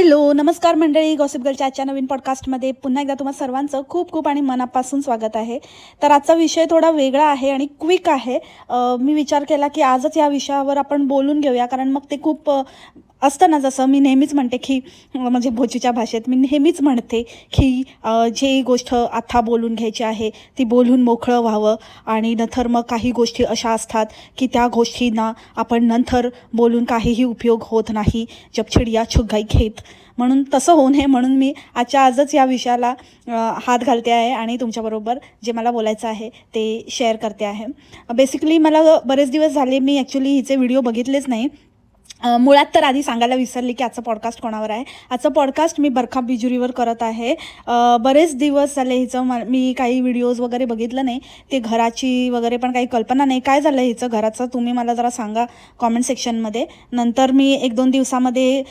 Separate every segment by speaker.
Speaker 1: Hello, नमस्कार मंडळी. Gossip गर्लच्या आजच्या नवीन पॉडकास्टमध्ये पुन्हा एकदा तुम्हा सर्वांचं खूप खूप आणि मनापासून स्वागत आहे. तर आजचा विषय थोडा वेगळा आहे आणि क्विक आहे. मी विचार केला की आजच या विषयावर आपण बोलून घेऊया, कारण मग ते खूप असतं ना, जसं मी नेहमीच म्हणते की म्हणजे भोजीच्या भाषेत मी नेहमीच म्हणते की जी गोष्ट आता बोलून घ्यायची आहे ती बोलून मोकळं व्हावं, आणि नंतर मग काही गोष्टी अशा असतात की त्या गोष्टींना आपण नंतर बोलून काहीही उपयोग होत नाही. जब चिडिया छुप गई खेत, म्हणून तसं होऊ नये म्हणून मी आजच या विषयाला हात घालते आहे आणि तुमच्याबरोबर जे मला बोलायचं आहे ते शेअर करते आहे. बेसिकली मला बरेच दिवस झाले मी ॲक्च्युली हिचे व्हिडिओ बघितलेच नाही. मुळात तर आधी सांगायला विसरली की आजचा पॉडकास्ट कोणावर आहे. आजचा पॉडकास्ट मी बरखा बिजुरीवर करत आहे. बरेच दिवस झाले हिचं मी काही व्हिडिओज वगैरे बघितलं नाही. ते घराची वगैरे पण काही कल्पना नाही. काय झालं हिचं घराचं तुम्ही मला जरा सांगा कॉमेंट सेक्शनमध्ये. नंतर मी 1-2 दिवसामध्ये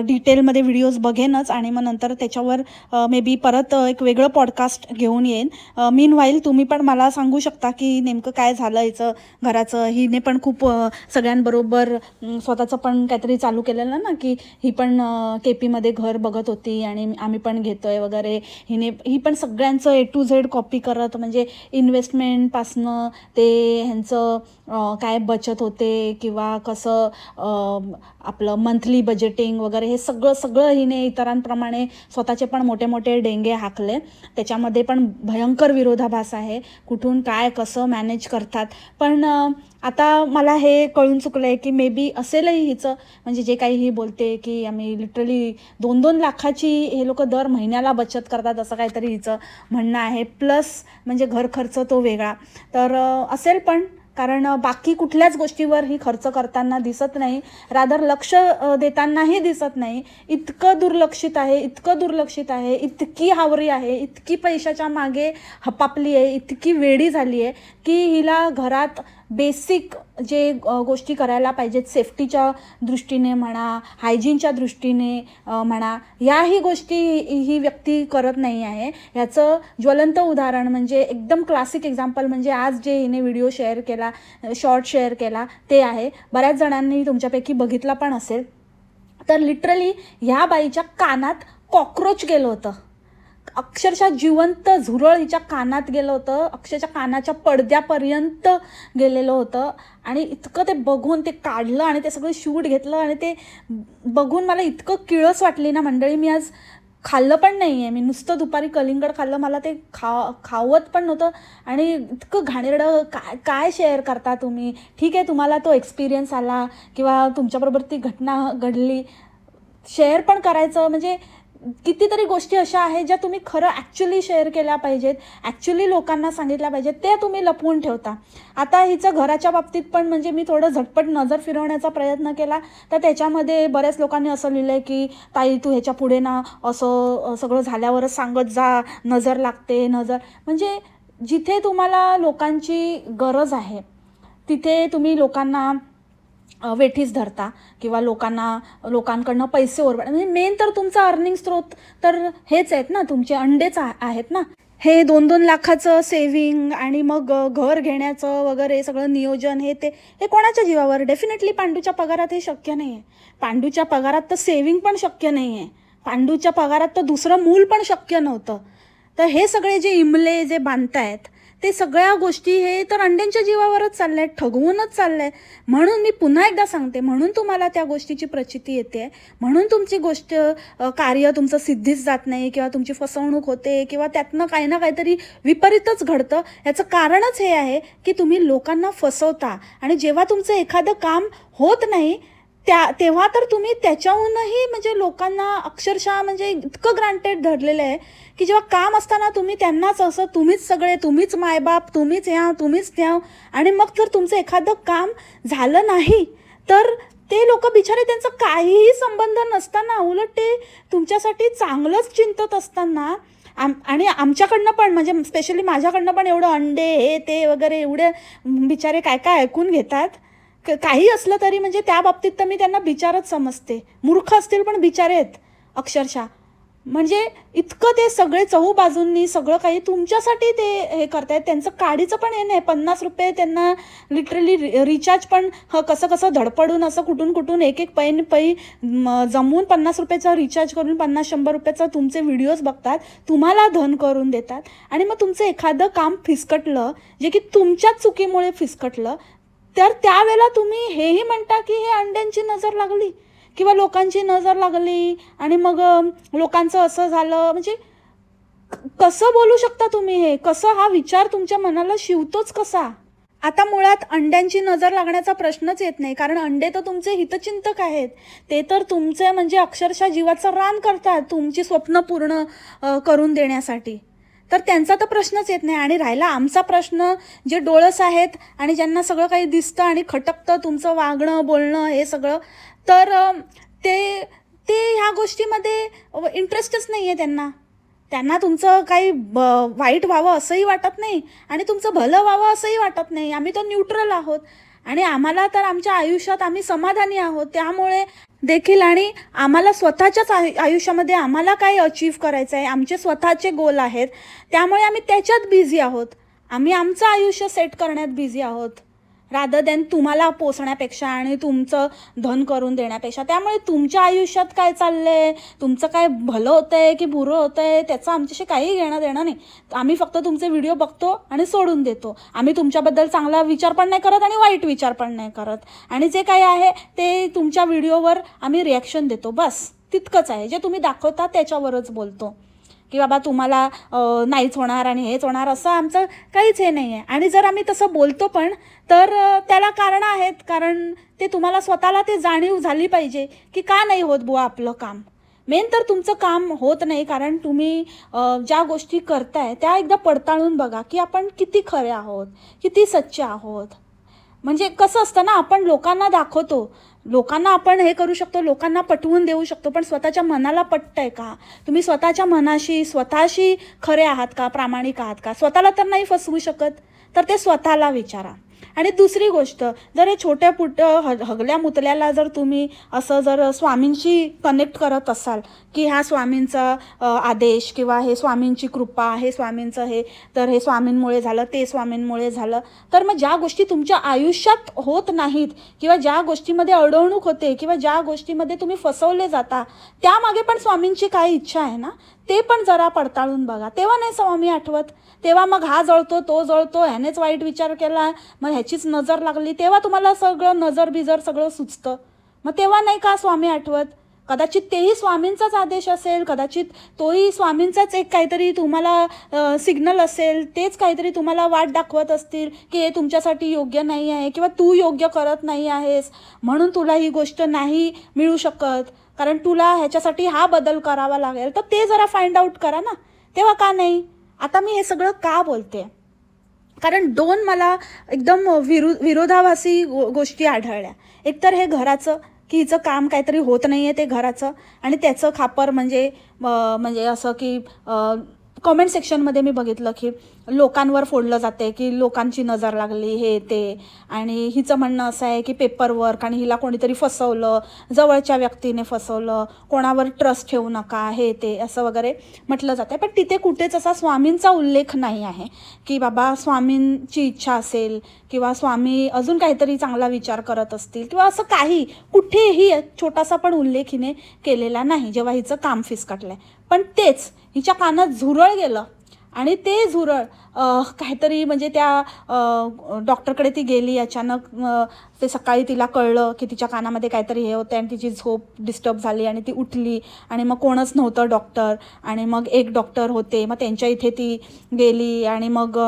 Speaker 1: डिटेलमध्ये व्हिडिओज बघेनच आणि मग नंतर त्याच्यावर मे बी परत एक वेगळं पॉडकास्ट घेऊन येईन. मीनवाईल तुम्ही पण मला सांगू शकता की नेमकं काय झालं हिचं घराचं. हिने पण खूप सगळ्यांबरोबर स्वतःचं पण काहीतरी चालू केलेलं ना, की ही पण केपीमध्ये घर बघत होती आणि आम्ही पण घेतोय वगैरे. ही पण सगळ्यांचं A to Z कॉपी करत, म्हणजे इन्व्हेस्टमेंटपासनं ते ह्यांचं काय बचत होते किंवा कसं आपलं मंथली बजेटिंग वगैरे हे सगळं हिने इतरांप्रमाणे स्वतःचे पण मोठे मोठे डेंगे हाकले. त्याच्यामध्ये पण भयंकर विरोधाभास आहे, कुठून काय कसं मॅनेज करतात. पण आता मला हे कळून चुकलं आहे की मे बी असेलही हिचं, म्हणजे जे काही ही बोलते की आम्ही लिटरली 2-2 लाखाची हे लोक दर महिन्याला बचत करतात, असं काहीतरी हिचं म्हणणं आहे. प्लस म्हणजे घर खर्च तो वेगळा. तर असेल पण, कारण बाकी कुठल्याच गोष्टीवर ही खर्च करताना दिसत नाही, रादर लक्ष देतानाही दिसत नाही. इतकं दुर्लक्षित आहे, इतकी हावरी आहे, इतकी पैशाच्या मागे हपापली आहे, इतकी वेडी झाली आहे की हिला घरात बेसिक जे गोष्टी करायला पाहिजेत, सेफ्टीच्या दृष्टीने म्हणा, हायजीनच्या दृष्टीने म्हणा, याही गोष्टी ही व्यक्ती करत नाही आहे. ह्याचं ज्वलंत उदाहरण म्हणजे एकदम क्लासिक एक्झाम्पल म्हणजे आज जे हिने व्हिडिओ शेअर केला, शॉर्ट शेअर केला ते आहे. बऱ्याच जणांनी तुमच्यापैकी बघितला पण असेल. तर लिटरली ह्या बाईच्या कानात कॉक्रोच गेलं होतं. अक्षरशः जिवंत झुरळ हिच्या कानात गेलं होतं, अक्षरशः कानाच्या पडद्यापर्यंत गेलेलं होतं. आणि इतकं ते बघून ते काढलं आणि ते सगळं शूट घेतलं आणि ते बघून मला इतकं किळस वाटली ना मंडळी. मी आज खाल्लं पण नाही आहे, मी नुसतं दुपारी कलिंगड खाल्लं. मला ते खावत पण नव्हतं. आणि इतकं घाणेरडं काय शेअर करता तुम्ही. ठीक आहे, तुम्हाला तो एक्सपिरियन्स आला किंवा तुमच्याबरोबर ती घटना घडली, शेअर पण करायचं. म्हणजे कितीतरी गोष्टी अशा आहेत ज्या तुम्ही खरं ॲक्च्युली शेअर केल्या पाहिजेत, ॲक्च्युली लोकांना सांगितल्या पाहिजेत, ते तुम्ही लपवून ठेवता. आता हिचं घराच्या बाबतीत पण म्हणजे मी थोडं झटपट नजर फिरवण्याचा प्रयत्न केला, तर त्याच्यामध्ये बऱ्याच लोकांनी असं लिहिलं आहे की ताई तू ह्याच्या पुढे ना असं सगळं झाल्यावरच सांगत जा, नजर लागते नजर. म्हणजे जिथे तुम्हाला लोकांची गरज आहे तिथे तुम्ही लोकांना वेठीस धरता किंवा लोकांकडनं पैसे ओरबड. म्हणजे मेन तर तुमचा अर्निंग स्रोत तर हेच आहेत ना, तुमचे अंडेच आहेत ना. हे 2-2 लाखाचं सेव्हिंग आणि मग घर घेण्याचं वगैरे सगळं नियोजन हे कोणाच्या जीवावर. डेफिनेटली पांडूच्या पगारात हे शक्य नाही आहे. पांडूच्या पगारात तर सेव्हिंग पण शक्य नाही आहे. पांडूच्या पगारात तर दुसरं मूल पण शक्य नव्हतं. तर हे सगळे जे इमले जे बांधतायत ते सगळ्या गोष्टी हे तर अंड्यांच्या जीवावरच चालल्या आहेत, ठगवूनच चाललं आहे. म्हणून मी पुन्हा एकदा सांगते, म्हणून तुम्हाला त्या गोष्टीची प्रचिती येते, म्हणून तुमची गोष्ट कार्य तुमचं सिद्धीच जात नाही किंवा तुमची फसवणूक होते किंवा त्यातनं काही ना काहीतरी विपरीतच घडतं. याचं कारणच हे आहे की तुम्ही लोकांना फसवता. आणि जेव्हा तुमचं एखादं काम होत नाही तेव्हा तर तुम्ही त्याच्याहूनही म्हणजे लोकांना अक्षरशः म्हणजे इतकं ग्रांटेड धरलेलं आहे की जेव्हा काम असताना तुम्ही त्यांनाच असं तुम्हीच सगळे, तुम्हीच मायबाप, तुम्हीच ह्या तुम्हीच त्या. आणि मग जर तुमचं एखादं काम झालं नाही तर ते लोक बिचारे, त्यांचं काहीही संबंध नसताना, उलट ते तुमच्यासाठी चांगलंच चिंतत असताना आणि आमच्याकडनं पण म्हणजे स्पेशली माझ्याकडनं पण एवढं अंडे हे ते वगैरे एवढे बिचारे काय काय ऐकून घेतात. काही असलं तरी म्हणजे त्या बाबतीत तर मी त्यांना बिचारच समजते. मूर्ख असतील पण बिचारे आहेत अक्षरशः. म्हणजे इतकं ते सगळे चहूबाजूंनी सगळं काही तुमच्यासाठी ते हे करतायत. त्यांचं काडीचं पण हे नाही. 50 रुपये त्यांना लिटरली रिचार्ज पण कसं कसं धडपडून असं कुठून कुठून एक एक पै जमवून 50 रुपयाचा रिचार्ज करून 50-100 रुपयाचा तुमचे व्हिडिओज बघतात, तुम्हाला धन करून देतात. आणि मग तुमचं एखादं काम फिसकटलं, जे की तुमच्याच चुकीमुळे फिसकटलं, तर त्यावेळेला तुम्ही हेही म्हणता की हे अंड्यांची नजर लागली किंवा लोकांची नजर लागली आणि मग लोकांचं असं झालं. म्हणजे कसं बोलू शकता तुम्ही हे? कसं हा विचार तुमच्या मनाला शिवतोच कसा? आता मुळात अंड्यांची नजर लागण्याचा प्रश्नच येत नाही, कारण अंडे तर तुमचे हितचिंतक आहेत. ते तर तुमचे म्हणजे अक्षरशः जीवाचं रान करतात तुमची स्वप्न पूर्ण करून देण्यासाठी. तर त्यांचा तर प्रश्नच येत नाही. आणि राहिला आमचा प्रश्न, जे डोळस आहेत आणि ज्यांना सगळं काही दिसतं आणि खटकतं तुमचं वागणं बोलणं हे सगळं, तर ते ते ह्या गोष्टीमध्ये इंटरेस्टच नाही आहे त्यांना. त्यांना तुमचं काही वाईट व्हावं असंही वाटत नाही आणि तुमचं भलं व्हावं असंही वाटत नाही. आम्ही तर न्यूट्रल आहोत आणि आम्हाला तर आमच्या आयुष्यात आम्ही समाधानी आहोत. त्यामुळे देखील आणि आम्हाला स्वतःच्याच आयुष्यामध्ये आम्हाला काय अचीव करायचं आहे, आमचे स्वतःचे गोल आहेत, त्यामुळे आम्ही त्याच्यात बिझी आहोत. आम्ही आमचं आयुष्य सेट करण्यात बिझी आहोत, रादर दॅन तुम्हाला पोसण्यापेक्षा आणि तुमचं धन करून देण्यापेक्षा. त्यामुळे तुमच्या आयुष्यात काय चाललंय, तुमचं काय भलं होतंय की बुरं होतंय, त्याचं आमच्याशी काही घेणं देणं नाही. आम्ही फक्त तुमचे व्हिडिओ बघतो आणि सोडून देतो. आम्ही तुमच्याबद्दल चांगला विचार पण नाही करत आणि वाईट विचार पण नाही करत. आणि जे काही आहे ते तुमच्या व्हिडिओवर आम्ही रिॲक्शन देतो, बस तितकंच आहे. जे तुम्ही दाखवता त्याच्यावरच बोलतो की बाबा तुम्हाला नाहीच होणार आणि हेच होणार, असं आमचं काहीच हे नाही आहे. आणि जर आम्ही तसं बोलतो पण तर त्याला कारणं आहेत. कारण ते तुम्हाला स्वतःला ते जाणीव झाली पाहिजे की का नाही होत बुवा आपलं काम. मेन तर तुमचं काम होत नाही, कारण तुम्ही ज्या गोष्टी करताय त्या एकदा पडताळून बघा की आपण किती खरे आहोत, किती सच्चे आहोत. म्हणजे कसं असतं ना, आपण लोकांना दाखवतो, लोकांना आपण हे करू शकतो, लोकांना पटवून देऊ शकतो, पण स्वतःच्या मनाला पटतंय का? तुम्ही स्वतःच्या मनाशी स्वतःशी खरे आहात का, प्रामाणिक आहात का? स्वतःला तर नाही फसवू शकत, तर ते स्वतःला विचारा. आणि दुसरी गोष्ट, जर हे छोट्या हगल्या मुतल्याला जर तुम्ही असं जर स्वामींशी कनेक्ट करत असाल की हा स्वामींचा आदेश किंवा हे स्वामींची कृपा, हे स्वामींचं हे, तर हे स्वामींमुळे झालं, ते स्वामींमुळे झालं, तर मग ज्या गोष्टी तुमच्या आयुष्यात होत नाहीत किंवा ज्या गोष्टीमध्ये अडवणूक होते किंवा ज्या गोष्टीमध्ये तुम्ही फसवले जाता, त्यामागे पण स्वामींची काय इच्छा आहे ना, ते पण जरा पडताळून बघा. तेव्हा नाही स्वामी आठवत, तेव्हा मग हा जळतो, तो जळतो, ह्यानेच वाईट विचार केला, मग ह्याचीच नजर लागली, तेव्हा तुम्हाला सगळं नजर बिजर सगळं सुचतं. मग तेव्हा नाही का स्वामी आठवत? कदाचित तेही स्वामींचाच आदेश असेल, कदाचित तोही स्वामींचाच एक काहीतरी तुम्हाला सिग्नल असेल, तेच काहीतरी तुम्हाला वाट दाखवत असतील की हे तुमच्यासाठी योग्य नाही आहे किंवा तू योग्य करत नाही आहेस, म्हणून तुला ही गोष्ट नाही मिळू शकत, कारण तुला ह्याच्यासाठी हा बदल करावा लागेल. तर ते जरा फाइंड आउट करा ना, तेव्हा का नाही? आता मी हे सगळं का बोलते, कारण दोन मला एकदम विरोधाभासी गोष्टी आढळल्या. एकतर हे घराचं, की हिचं काम काहीतरी होत नाही आहे ते घराचं, आणि त्याचं खापर म्हणजे असं की कमेंट सेक्शनमध्ये मी बघितलं की लोकांवर फोडलं जाते की लोकांची नजर लागली हे ते, आणि हिचं म्हणणं असं आहे की पेपरवर्क, आणि हिला कोणीतरी फसवलं, जवळच्या व्यक्तीने फसवलं, कोणावर ट्रस्ट ठेवू नका हे ते असं वगैरे म्हटलं जातं. पण तिथे कुठेच असा स्वामींचा उल्लेख नाही आहे की बाबा स्वामींची इच्छा असेल किंवा स्वामी अजून काहीतरी चांगला विचार करत असतील किंवा असं काही कुठेही छोटासा पण उल्लेख हिने केलेला नाही जेव्हा हिचं काम फिसकटलं. पण तेच हिच्या कानात झुरळ गेलं आणि ते झुरळ काहीतरी म्हणजे त्या डॉक्टरकडे ती गेली अचानक. ते सकाळी तिला कळलं की तिच्या कानामध्ये काहीतरी हे होतं आणि तिची झोप डिस्टर्ब झाली आणि ती उठली आणि मग कोणच नव्हतं डॉक्टर, आणि मग एक डॉक्टर होते, मग त्यांच्या इथे ती गेली आणि मग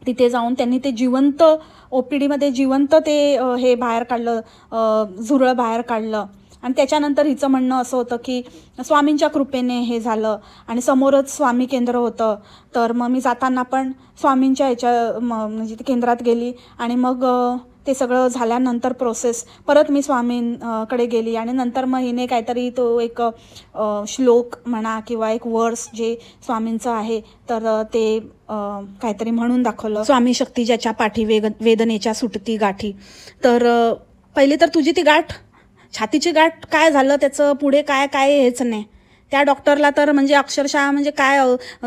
Speaker 1: तिथे जाऊन त्यांनी ते जिवंत OPDमध्ये जिवंत ते हे बाहेर काढलं, झुरळ बाहेर काढलं. आणि त्याच्यानंतर हिचं म्हणणं असं होतं की स्वामींच्या कृपेने हे झालं आणि समोरच स्वामी केंद्र होतं. तर मग मी जाताना पण स्वामींच्या म्हणजे केंद्रात गेली आणि मग ते सगळं झाल्यानंतर प्रोसेस परत मी स्वामींकडे गेली आणि नंतर मग हिने काहीतरी तो एक श्लोक म्हणा किंवा एक वर्स जे स्वामींचं आहे तर ते काहीतरी म्हणून दाखवलं, स्वामी शक्ती ज्याच्या पाठी वेदनेच्या सुटती गाठी. तर पहिले तर तुझी ती गाठ, छातीची गाठ काय झालं त्याचं पुढे काय काय हेच नाही, त्या डॉक्टरला तर म्हणजे अक्षरशः म्हणजे काय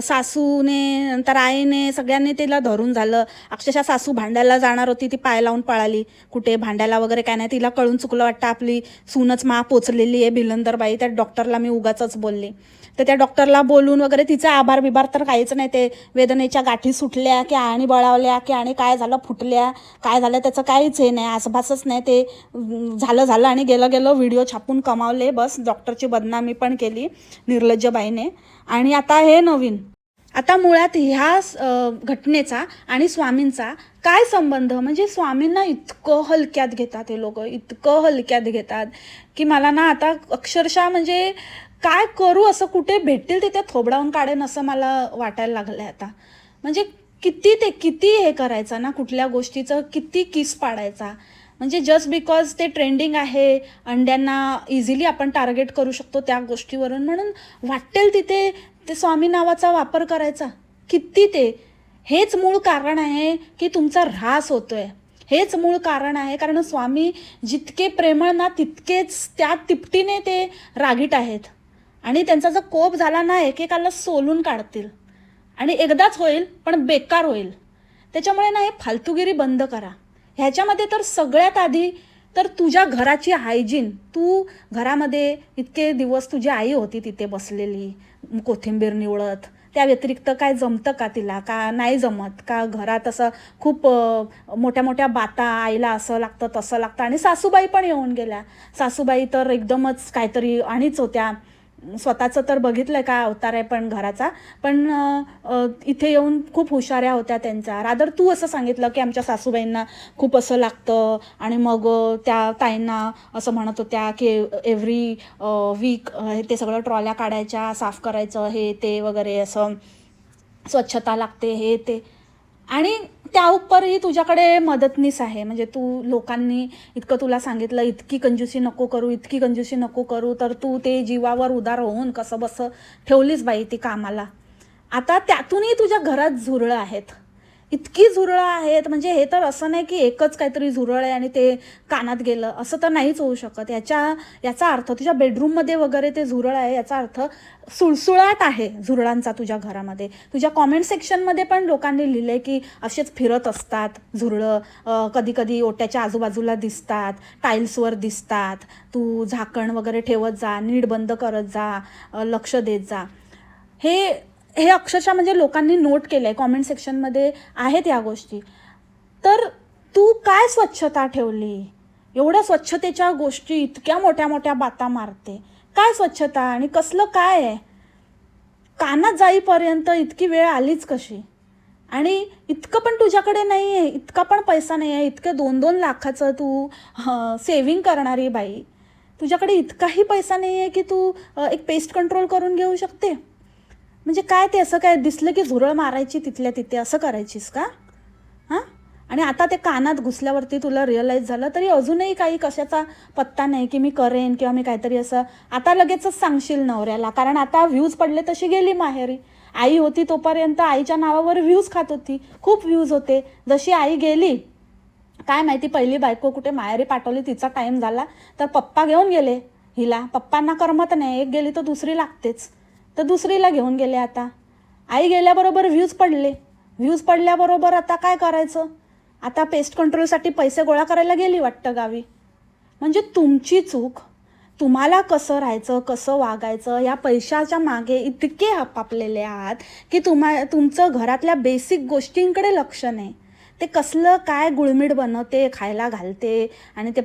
Speaker 1: सासूने नंतर आईने सगळ्यांनी तिला धरून झालं. अक्षरशः सासू भांडायला जाणार होती, ती पाय लावून पळाली. कुठे भांडायला वगैरे काय नाही, तिला कळून चुकलं वाटतं आपली सूनच पोचलेली आहे भिलंदरबाई, त्या डॉक्टरला मी उगाचच बोलली. तर त्या डॉक्टरला बोलून वगैरे तिचा आभार बिभार तर काहीच नाही. ते वेदनेच्या गाठी सुटल्या की आणि बळावल्या की आणि काय झालं फुटल्या काय झालं त्याचं काहीच हे नाही, आसभासच नाही. ते झालं आणि गेलं व्हिडिओ छापून कमावले, बस डॉक्टरची बदनामी पण केली निर्लज्जबाईने. आणि आता हे नवीन, आता मुळात ह्या घटनेचा आणि स्वामींचा काय संबंध, म्हणजे स्वामींना इतकं हलक्यात घेतात हे लोक, इतकं हलक्यात घेतात की मला ना आता अक्षरशः म्हणजे काय करू, असं कुठे भेटतील तिथे थोबडावून काढेन असं मला वाटायला लागलं आहे आता. म्हणजे किती हे करायचं ना, कुठल्या गोष्टीचं किती किस पाडायचा. म्हणजे जस्ट बिकॉज ते ट्रेंडिंग आहे, अंड्यांना इझिली आपण टार्गेट करू शकतो त्या गोष्टीवरून, म्हणून वाटेल तिथे ते स्वामी नावाचा वापर करायचा. हेच मूळ कारण आहे की तुमचा ऱ्हास होतोय. हेच मूळ कारण आहे, कारण स्वामी जितके प्रेमळ ना तितकेच त्या तिपटीने ते रागीट आहेत. आणि त्यांचा जर कोप झाला ना एकेकाला सोलून काढतील. आणि एकदाच होईल पण बेकार होईल. त्याच्यामुळे ना हे फालतूगिरी बंद करा. ह्याच्यामध्ये तर सगळ्यात आधी तर तुझ्या घराची हायजीन, तू घरामध्ये इतके दिवस तुझी आई होती तिथे बसलेली कोथिंबीर निवळत, त्या व्यतिरिक्त काय जमतं का तिला, का नाही जमत का घरात असं खूप मोठ्या मोठ्या बाता, आईला असं लागतं तसं लागतं. आणि सासूबाई पण येऊन गेल्या. सासूबाई तर एकदमच काहीतरी आणीच होत्या. स्वतःचं तर बघितलंय काय अवतार आहे पण घराचा, पण इथे येऊन खूप हुशाऱ्या होत्या त्यांच्या. रादर तू असं सांगितलं की आमच्या सासूबाईंना खूप असं लागतं, आणि मग त्या ताईंना असं म्हणत होत्या की एव्हरी वीक ते सगळं ट्रॉल्या काढायच्या, साफ करायचं, हे ते वगैरे, असं स्वच्छता लागते हे ते. आणि त्या उपरही तुझ्याकडे मदतनीस आहे. म्हणजे तू लोकांनी इतकं तुला सांगितलं इतकी कंजूसी नको करू, इतकी कंजूसी नको करू, तर तू ते जीवावर उदार होऊन कसं बसं ठेवलीच बाई ती कामाला. आता त्यातूनही तुझ्या घरात झुरळं आहेत, इतकी झुरळं आहेत. म्हणजे हे तर असं नाही की एकच काहीतरी झुरळ आहे आणि ते कानात गेलं, असं तर नाहीच होऊ शकत. याचा अर्थ तुझ्या बेडरूममध्ये वगैरे ते झुरळ आहे, याचा अर्थ सुळसुळाट आहे झुरळांचा तुझ्या घरामध्ये. तुझ्या कॉमेंट सेक्शनमध्ये पण लोकांनी लिहिलंय की असेच फिरत असतात झुरळं, कधी कधी ओट्याच्या आजूबाजूला दिसतात, टाईल्सवर दिसतात. तू झाकण वगैरे ठेवत जा, नीट बंद करत जा, लक्ष देत जा. हे अक्षरशः म्हणजे लोकांनी नोट केलं आहे, कॉमेंट सेक्शनमध्ये आहेत या गोष्टी. तर तू काय स्वच्छता ठेवली, एवढ्या स्वच्छतेच्या गोष्टी, इतक्या मोठ्या मोठ्या बाता मारते, काय स्वच्छता आणि कसलं काय आहे. कानात जाईपर्यंत इतकी वेळ आलीच कशी. आणि इतकं पण तुझ्याकडे नाही आहे, इतका पण पैसा नाही आहे, इतकं 2-2 लाखाचं तू सेव्हिंग करणारी बाई, तुझ्याकडे इतकाही पैसा नाही आहे की तू एक पेस्ट कंट्रोल करून घेऊ शकते. म्हणजे काय ते असं काय दिसलं की झुरळ मारायची तिथल्या तिथे असं करायचीस का हां. आणि आता ते कानात घुसल्यावरती तुला रिअलाईज झालं, तरी अजूनही काही कशाचा पत्ता नाही की मी करेन किंवा मी काहीतरी असं. आता लगेचच सांगशील नवऱ्याला, कारण आता व्ह्यूज पडले तशी गेली माहेरी. आई होती तोपर्यंत आईच्या नावावर व्ह्यूज खात होती, खूप व्ह्यूज होते. जशी आई गेली काय माहिती पहिली बायको कुठे माहेरी पाठवली, तिचा टाईम झाला तर पप्पा घेऊन गेले हिला. पप्पांना करमत नाही, एक गेली तर दुसरी लागतेच, तर दुसरीला घेऊन गेले. आता आई गेल्याबरोबर व्ह्यूज पडले, व्ह्यूज पडल्याबरोबर आता काय करायचं, आता पेस्ट कंट्रोलसाठी पैसे गोळा करायला गेली वाटतं गावी. म्हणजे तुमची चूक. तुम्हाला कसं राहायचं, कसं वागायचं, या पैशाच्या मागे इतके हपापलेले आहात की तुमचं घरातल्या बेसिक गोष्टींकडे लक्ष नाही. ते कसलं काय गुळमीठ बनवते, खायला घालते, आणि ते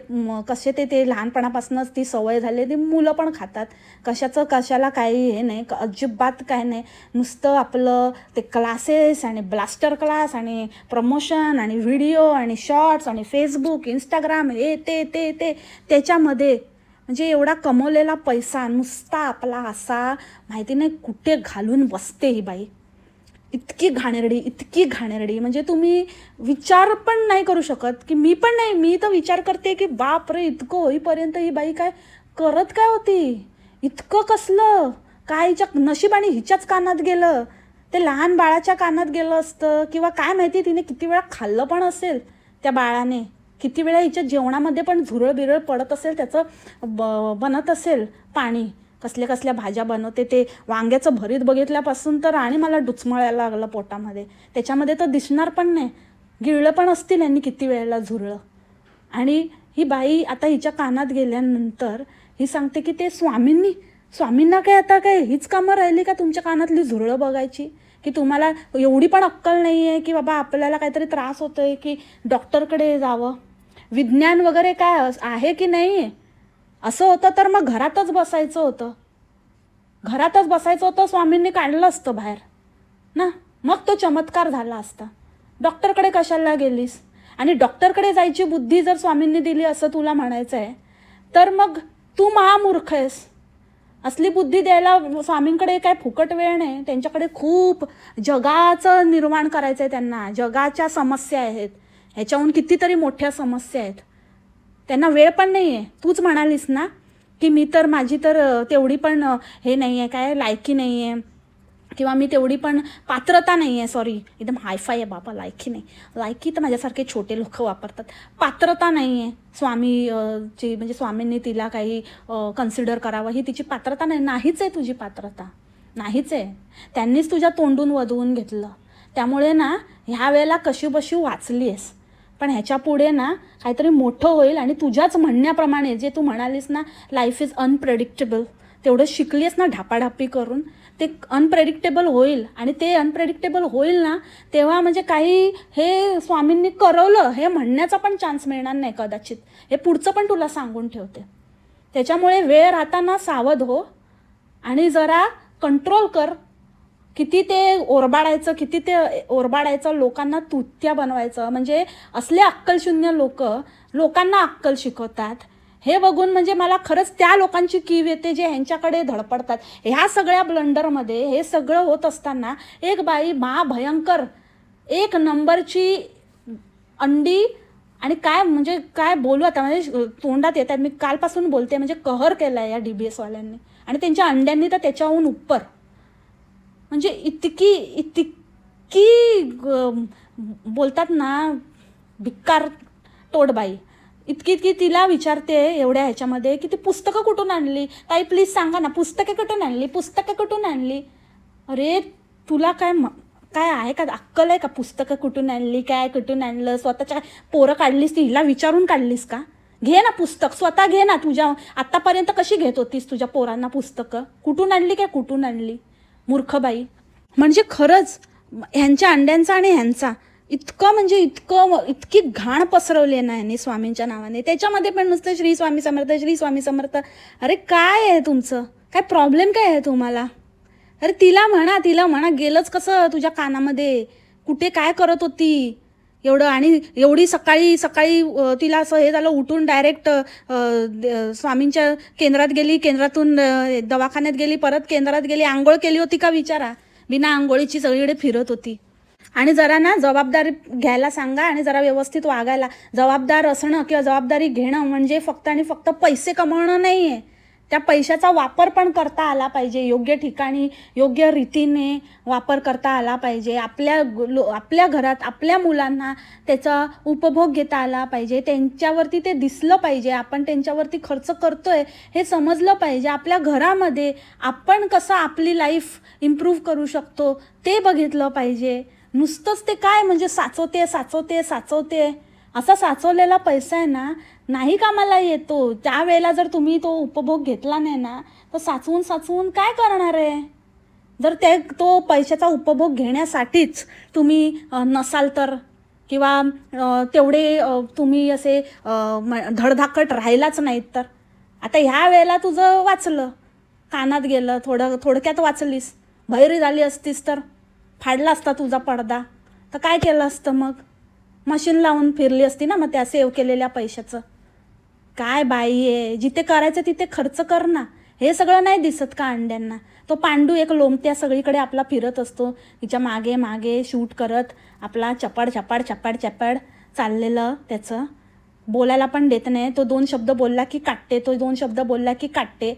Speaker 1: कसे ते लहानपणापासूनच ती सवय झाली, ती मुलं पण खातात. कशाला काही हे नाही, अजिबात काय नाही. नुसतं आपलं ते क्लासेस आणि ब्लास्टर क्लास आणि प्रमोशन आणि व्हिडिओ आणि शॉर्ट्स आणि फेसबुक, इंस्टाग्राम, हे ते त्याच्यामध्ये म्हणजे एवढा कमवलेला पैसा नुसता आपला असा माहिती नाही कुठे घालून बसते ही बाई. इतकी घाणेरडी म्हणजे तुम्ही विचार पण नाही करू शकत की मी पण नाही. मी तर विचार करते की बाप रे, इतकं होईपर्यंत ही बाई काय करत काय होती, इतकं कसलं काय हिच्या नशिबाने हिच्याच कानात गेलं, ते लहान बाळाच्या कानात गेलं असतं, किंवा काय माहिती तिने किती वेळा खाल्लं पण असेल त्या बाळाने, किती वेळा हिच्या जेवणामध्ये पण झुरळ बिरळ पडत असेल, त्याचं बनत असेल पाणी, कसल्या कसल्या भाज्या बनवते. ते वांग्याचं भरीत बघितल्यापासून तर आणि मला डुचमळायला लागलं पोटामध्ये. त्याच्यामध्ये तर दिसणार पण नाही, गिळलं पण असतील यांनी किती वेळेला झुरळं. आणि ही बाई आता हिच्या कानात गेल्यानंतर ही सांगते की ते स्वामींना काय आता काय हीच कामं राहिली का तुमच्या कानातली झुरळं बघायची, की तुम्हाला एवढी पण अक्कल नाही आहे की बाबा आपल्याला काहीतरी त्रास होतो आहे की डॉक्टरकडे जावं. विज्ञान वगैरे काय आहे की नाही आहे. असं होतं तर मग घरातच बसायचं होतं, स्वामींनी काढलं असतं बाहेर ना, मग तो चमत्कार झाला असता. डॉक्टरकडे कशाला गेलीस? आणि डॉक्टरकडे जायची बुद्धी जर स्वामींनी दिली असं तुला म्हणायचं आहे तर मग तू महामूर्ख आहेस. असली बुद्धी द्यायला स्वामींकडे काय फुकट वेळ नाही. त्यांच्याकडे खूप जगाचं निर्माण करायचं आहे त्यांना. जगाच्या समस्या आहेत, ह्याच्याहून कितीतरी मोठ्या समस्या आहेत. त्यांना वेळ पण नाही आहे. तूच म्हणालीस ना की माझी तर तेवढी पण हे नाही आहे, काय लायकी नाही आहे, किंवा मी तेवढी पण पात्रता नाही आहे. सॉरी, एकदम हायफाय आहे बाबा, लायकी नाही. लायकी तर माझ्यासारखे छोटे लोक वापरतात. पात्रता नाही आहे ची, म्हणजे स्वामींनी तिला काही कन्सिडर करावं, ही तिची पात्रता नाही. नाहीच आहे तुझी पात्रता, नाहीच आहे. त्यांनीच तुझ्या तोंडून वधवून घेतलं. त्यामुळे ना ह्या वेळेला कशीबशी वाचली आहेस, पण ह्याच्या पुढे ना काहीतरी मोठं होईल. आणि तुझ्याच म्हणण्याप्रमाणे जे तू म्हणालीस ना, लाईफ इज अनप्रेडिक्टेबल, तेवढं शिकली आहेस ना ढापाढापी करून, ते अनप्रेडिक्टेबल होईल. आणि ते अनप्रेडिक्टेबल होईल ना तेव्हा म्हणजे काही हे स्वामींनी करवलं हे म्हणण्याचा पण चान्स मिळणार नाही कदाचित. हे पुढचं पण तुला सांगून ठेवते. त्याच्यामुळे वेळ राहताना सावध हो आणि जरा कंट्रोल कर. किती ते ओरबाडायचं, लोकांना तुत्या बनवायचं. म्हणजे असले अक्कलशून्य लोकांना अक्कल शिकवतात हे बघून म्हणजे मला खरंच त्या लोकांची कीव येते जे ह्यांच्याकडे धडपडतात. ह्या सगळ्या ब्लंडरमध्ये हे सगळं होत असताना एक बाई भयंकर एक नंबरची अंडी, आणि काय बोलू आता, म्हणजे तोंडात येतात. मी कालपासून बोलते, म्हणजे कहर केला आहे या DBS वाल्यांनी. आणि त्यांच्या अंड्यांनी तर त्याच्याहून उप्पर, म्हणजे इतकी बोलतात ना भिक्कार तोडबाई. इतकी तिला विचारते एवढ्या ह्याच्यामध्ये की ती पुस्तकं कुठून आणली, ताई प्लीज सांगा ना, पुस्तकं कुठून आणली. अरे तुला काय आहे का, अक्कल आहे का? पुस्तकं कुठून आणली, काय कुठून आणलं, स्वतःच्या पोरं काढलीस ती हिला विचारून काढलीस का? घे ना पुस्तक, स्वतः घे ना. तुझ्या आत्तापर्यंत कशी घेत होतीस तुझ्या पोरांना पुस्तकं? कुठून आणली मूर्खबाई. म्हणजे खरंच ह्यांच्या अंड्यांचा आणि ह्यांचा इतकी घाण पसरवली आहे ना यांनी स्वामींच्या नावाने. त्याच्यामध्ये पण नुसतं श्री स्वामी समर्थ. अरे काय आहे तुमचं, काय प्रॉब्लेम काय आहे तुम्हाला? अरे तिला म्हणा गेलंच कसं तुझ्या कानामध्ये, कुठे काय करत होती एवढं. आणि एवढी सकाळी तिला असं हे झालं, उठून डायरेक्ट स्वामींच्या केंद्रात गेली, केंद्रातून दवाखान्यात गेली, परत केंद्रात गेली. आंघोळ केली होती का विचारा, बिना आंघोळीची सगळीकडे फिरत होती. आणि जरा ना जबाबदारी घ्यायला सांगा आणि जरा व्यवस्थित वागायला. जबाबदार असणं किंवा जबाबदारी घेणं म्हणजे फक्त आणि फक्त पैसे कमवणं नाही आहे. त्या पैशाचा वापर पण करता आला पाहिजे, योग्य ठिकाणी योग्य रीतीने वापर करता आला पाहिजे. आपल्या घरात आपल्या मुलांना त्याचा उपभोग घेता आला पाहिजे. त्यांच्यावरती ते दिसलं पाहिजे, आपण त्यांच्यावरती खर्च करतोय हे समजलं पाहिजे. आपल्या घरामध्ये आपण कसं आपली लाईफ इम्प्रूव्ह करू शकतो ते बघितलं पाहिजे. नुसतंच ते काय म्हणजे साचवते असा साचवलेला पैसा आहे ना, नाही कामाला येतो. त्यावेळेला जर तुम्ही तो उपभोग घेतला नाही ना तर साचवून काय करणार आहे? जर तो पैशाचा उपभोग घेण्यासाठीच तुम्ही नसाल तर, किंवा तेवढे तुम्ही असे धडधाकट राहिलाच नाहीत तर. आता ह्या वेळेला तुझं वाचलं, कानात गेलं, थोडक्यात वाचलीस. बहिरी झाली असतीस तर फाडला असता तुझा पडदा, तर काय केलं असतं मग? मशीन लावून फिरली असती ना मग त्या सेव्ह केलेल्या पैशाचं. काय बाई आहे, जिथे करायचं तिथे खर्च कर ना. हे सगळं नाही दिसत का अंड्यांना? तो पांडू एक लोमत्या सगळीकडे आपला फिरत असतो, तिच्या मागे मागे शूट करत आपला चपाड चाललेलं. त्याचं बोलायला पण देत नाही. तो 2 शब्द बोलला की काटते.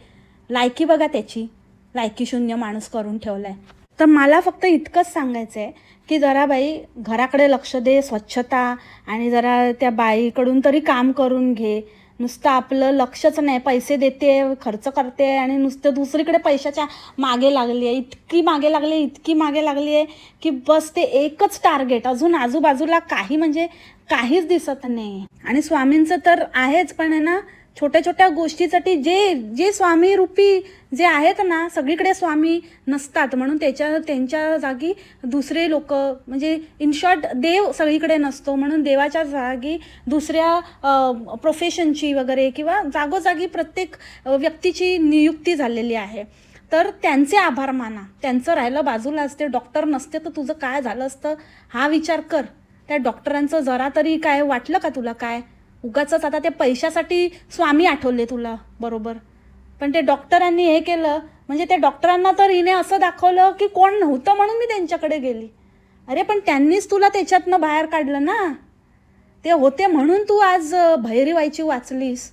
Speaker 1: लायकी बघा त्याची, लायकी शून्य माणूस करून ठेवलाय. तर मला फक्त इतकंच सांगायचं आहे की जरा बाई घराकडे लक्ष दे, स्वच्छता, आणि जरा त्या बाईकडून तरी काम करून घे. नुसतं आपलं लक्षच नाही, पैसे देते, खर्च करते आणि नुसतं दुसरीकडे पैशाच्या मागे लागली आहे, इतकी मागे लागली आहे, इतकी मागे लागली आहे की बस ते एकच टार्गेट, अजून आजूबाजूला काही म्हणजे काहीच दिसत नाही. आणि स्वामींचं तर आहेच, पण आहे ना छोट्या छोट्या गोष्टीसाठी जे जे स्वामी रूपी जे आहेत ना, सगळीकडे स्वामी नसतात, म्हणून त्यांच्या जागी दुसरे लोक, म्हणजे इन शॉर्ट देव सगळीकडे नसतो, म्हणून देवाच्या जागी दुसऱ्या प्रोफेशनची वगैरे किंवा जागोजागी प्रत्येक व्यक्तीची नियुक्ती झालेली आहे. तर त्यांचे आभार माना. त्यांचं राहिलं बाजूला असते, डॉक्टर नसते तर तुझं काय झालं असतं हा विचार कर. त्या डॉक्टरांचं जरा तरी काय वाटलं का तुला? काय उगाचच आता ते पैशासाठी स्वामी आठवले तुला, बरोबर, पण ते डॉक्टरांनी हे केलं म्हणजे त्या डॉक्टरांना तर हिने असं दाखवलं की कोण नव्हतं म्हणून मी त्यांच्याकडे गेली. अरे पण त्यांनीच तुला त्याच्यातनं बाहेर काढलं ना, ते होते म्हणून तू आज भैरी व्हायची वाचलीस.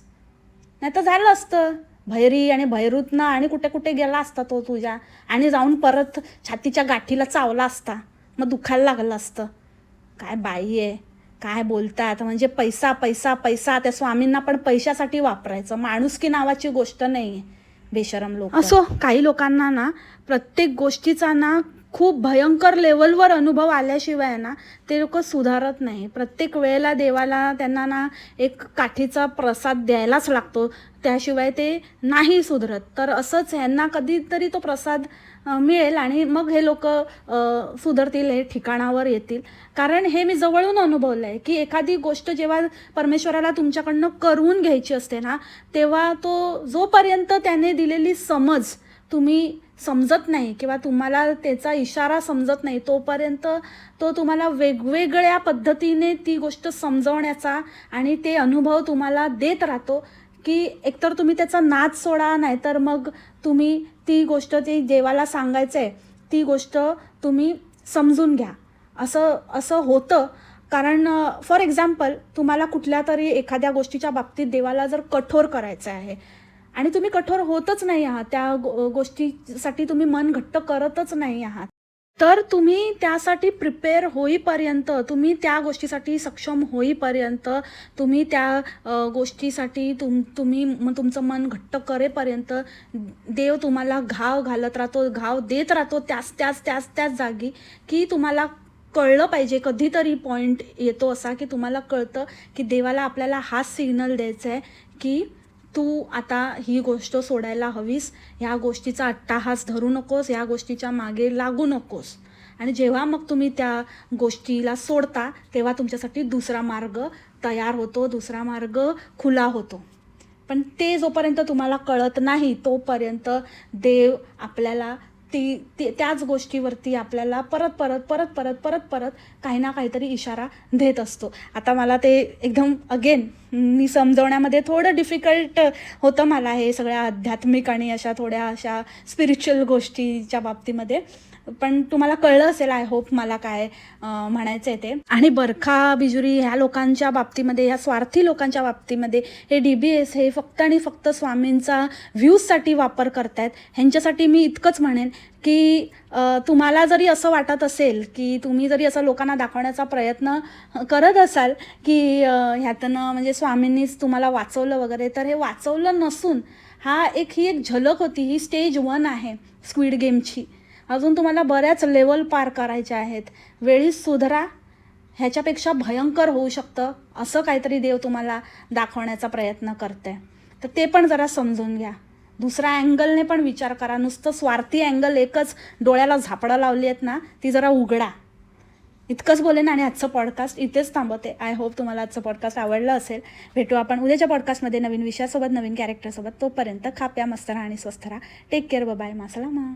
Speaker 1: नाही तर झालं असतं भैरी आणि भैरूतनं आणि कुठे कुठे गेला असता तो तुझ्या, आणि जाऊन परत छातीच्या गाठीला चावला असता, मग दुखायला लागलं असतं. काय बाई आहे, काय बोलतात, म्हणजे पैसा पैसा पैसा. त्या स्वामींना पण पैशासाठी वापरायचं, माणुसकी नावाची गोष्ट नाही आहे. बेशरम लोक. असो, काही लोकांना ना प्रत्येक गोष्टीचा ना खूप भयंकर लेवलवर अनुभव आल्याशिवाय ना ते लोक सुधारत नाही. प्रत्येक वेळेला देवाला त्यांना ना एक काठीचा प्रसाद द्यायलाच लागतो, त्याशिवाय ते नाही सुधरत. तर असंच ह्यांना कधीतरी तो प्रसाद मिळेल आणि मग हे लोक सुधरतील, हे ठिकाणावर येतील. कारण हे मी जवळून अनुभवलं आहे की एखादी गोष्ट जेव्हा परमेश्वराला तुमच्याकडनं करून घ्यायची असते ना, तेव्हा तो जोपर्यंत त्याने दिलेली समज तुम्ही समजत नाही किंवा तुम्हाला त्याचा इशारा समजत नाही, तोपर्यंत तो तुम्हाला वेगवेगळ्या पद्धतीने ती गोष्ट समजवण्याचा आणि ते अनुभव तुम्हाला देत राहतो की एकतर तुम्ही त्याचा नाद सोडा, नाहीतर मग तुम्ही ती गोष्ट ती देवाला सांगायचं आहे ती गोष्ट तुम्ही समजून घ्या. असं असं होतं. कारण फॉर एक्झाम्पल, तुम्हाला कुठल्या तरी एखाद्या गोष्टीच्या बाबतीत देवाला जर कठोर करायचं आहे आणि तुम्ही कठोर होतच नाही आहात, त्या गोष्टीसाठी तुम्ही मन घट्ट करतच नाही आहात, तर तुम्ही त्यासाठी प्रिपेअर होईपर्यंत, तुम्ही त्या गोष्टीसाठी सक्षम होईपर्यंत, तुम्ही त्या गोष्टीसाठी तुम्ही तुमचं मन घट्ट करेपर्यंत देव तुम्हाला घाव घालत राहतो, घाव देत राहतो त्याच जागी, की तुम्हाला कळलं पाहिजे. कधीतरी पॉईंट येतो असा की तुम्हाला कळतं की देवाला आपल्याला हाच सिग्नल द्यायचा आहे की तू आता ही गोष्ट सोडायला हवीस, ह्या गोष्टीचा अट्टाहास धरू नकोस, ह्या गोष्टीच्या मागे लागू नकोस. आणि जेव्हा मग तुम्ही त्या गोष्टीला सोडता तेव्हा तुमच्यासाठी दुसरा मार्ग तयार होतो, दुसरा मार्ग खुला होतो. पण ते जोपर्यंत तुम्हाला कळत नाही तोपर्यंत देव आपल्याला त्याच गोष्टीवरती आपल्याला परत काही ना काहीतरी इशारा देत असतो. आता मला ते एकदम अगेन मी समजवण्यामध्ये थोडं डिफिकल्ट होतं मला हे सगळ्या आध्यात्मिक आणि थोड्या अशा स्पिरिच्युअल गोष्टीच्या बाबतीमध्ये, पण तुम्हाला कळलं असेल आय होप मला काय म्हणायचं आहे ते. आणि बरखा बिजुरी ह्या लोकांच्या बाबतीमध्ये, ह्या स्वार्थी लोकांच्या बाबतीमध्ये हे DBS हे फक्त आणि फक्त स्वामींचा व्ह्यूजसाठी वापर करतायत. ह्यांच्यासाठी मी इतकंच म्हणेन की तुम्हाला जरी असं वाटत असेल की तुम्ही जरी असं लोकांना दाखवण्याचा प्रयत्न करत असाल की ह्यातनं म्हणजे स्वामींनीच तुम्हाला वाचवलं वगैरे, तर हे वाचवलं नसून ही एक झलक होती. ही स्टेज 1 आहे स्क्विड गेमची. अजून तुम्हाला बऱ्याच लेवल पार करायच्या आहेत. वेळीच सुधरा, ह्याच्यापेक्षा भयंकर होऊ शकतं असं काहीतरी देव तुम्हाला दाखवण्याचा प्रयत्न करते. तर ते पण जरा समजून घ्या. दुसऱ्या अँगलने पण विचार करा. नुसतं स्वार्थी अँगल एकच डोळ्याला झापडं लावली आहेत ना, ती जरा उघडा. इतकंच बोलेन आणि आजचं पॉडकास्ट इथेच थांबवते. आय होप तुम्हाला आजचं पॉडकास्ट आवडलं असेल. भेटू आपण उद्याच्या पॉडकास्टमध्ये नवीन विषयासोबत, नवीन कॅरेक्टरसोबत. तोपर्यंत खा प्या, मस्त राहा आणि स्वस्थ राहा. Take care. बाय. मासलामा.